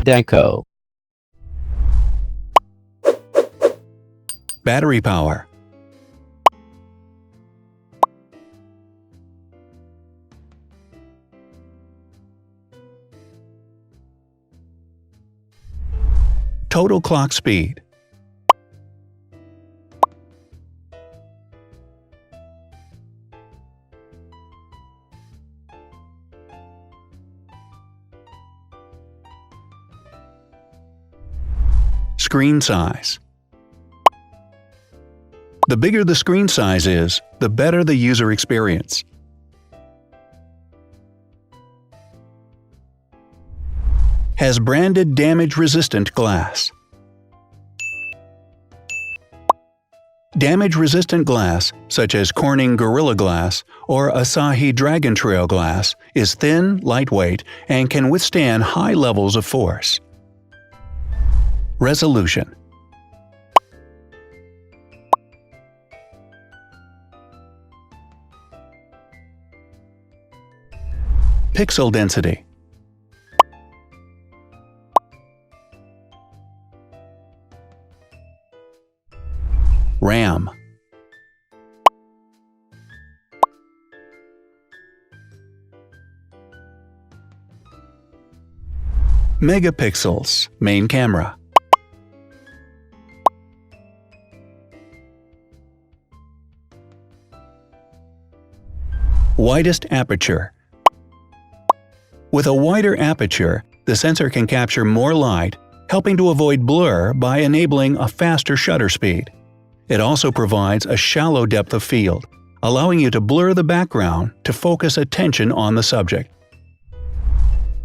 Deco. Battery power. Total clock speed. Screen size. The bigger the screen size is, the better the user experience. Has branded damage-resistant glass. Damage-resistant glass, such as Corning Gorilla Glass or Asahi Dragon Trail glass, is thin, lightweight, and can withstand high levels of force. Resolution. Pixel density. RAM. Megapixels, main camera. Widest aperture. With a wider aperture, the sensor can capture more light, helping to avoid blur by enabling a faster shutter speed. It also provides a shallow depth of field, allowing you to blur the background to focus attention on the subject.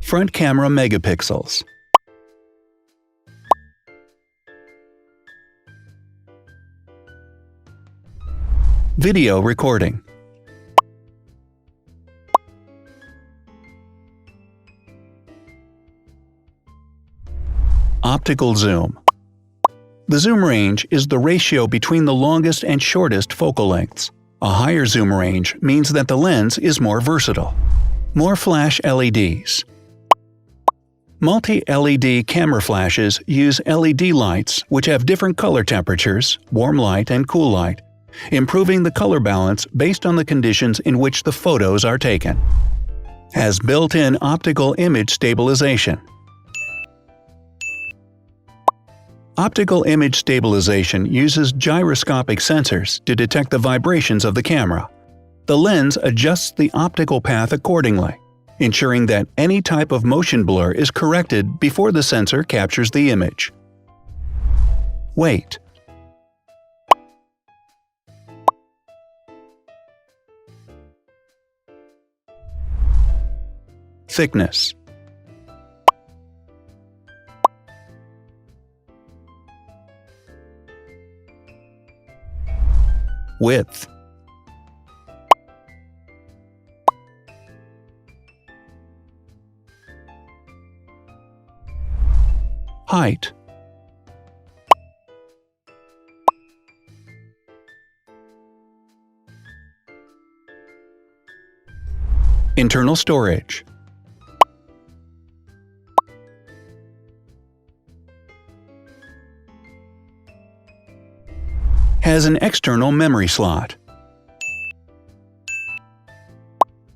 Front camera megapixels. Video recording. Optical zoom. The zoom range is the ratio between the longest and shortest focal lengths. A higher zoom range means that the lens is more versatile. More flash LEDs. Multi-LED camera flashes use LED lights which have different color temperatures, warm light and cool light, improving the color balance based on the conditions in which the photos are taken. Has built-in optical image stabilization. Optical image stabilization uses gyroscopic sensors to detect the vibrations of the camera. The lens adjusts the optical path accordingly, ensuring that any type of motion blur is corrected before the sensor captures the image. Weight. Thickness. Width. Height. Internal storage. Has an external memory slot.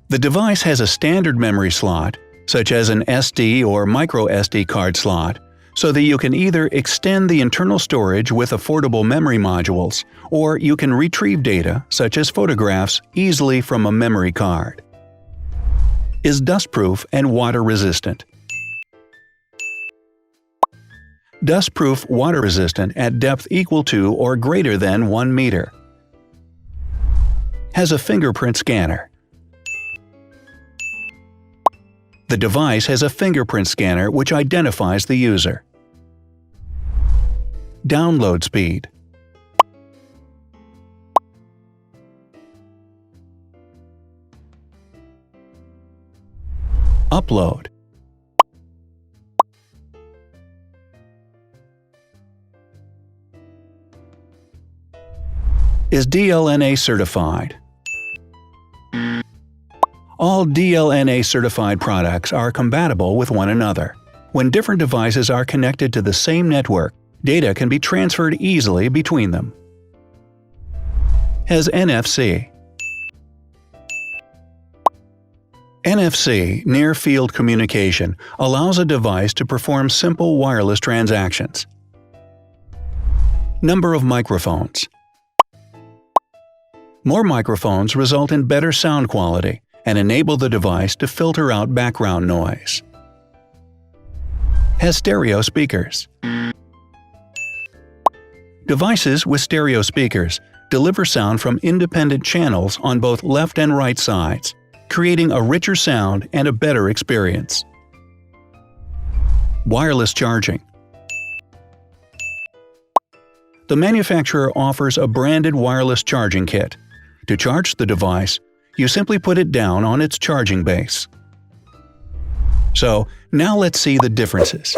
The device has a standard memory slot, such as an SD or micro SD card slot, so that you can either extend the internal storage with affordable memory modules, or you can retrieve data, such as photographs, easily from a memory card. Is dustproof and water-resistant. Dustproof water-resistant at depth equal to or greater than 1 meter. Has a fingerprint scanner. The device has a fingerprint scanner which identifies the user. Download speed. Upload. Is DLNA certified. All DLNA certified products are compatible with one another. When different devices are connected to the same network, data can be transferred easily between them. Has NFC. NFC, Near Field Communication, allows a device to perform simple wireless transactions. Number of microphones. More microphones result in better sound quality and enable the device to filter out background noise. Has stereo speakers. Devices with stereo speakers deliver sound from independent channels on both left and right sides, creating a richer sound and a better experience. Wireless charging. The manufacturer offers a branded wireless charging kit. To charge the device, you simply put it down on its charging base. So, now let's see the differences.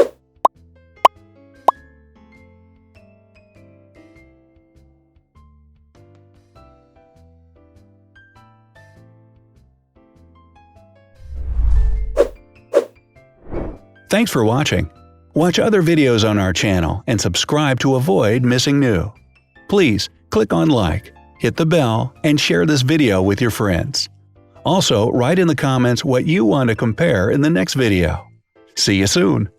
Thanks for watching. Watch other videos on our channel and subscribe to avoid missing new. Please click on like, hit the bell, and share this video with your friends. Also, write in the comments what you want to compare in the next video. See you soon!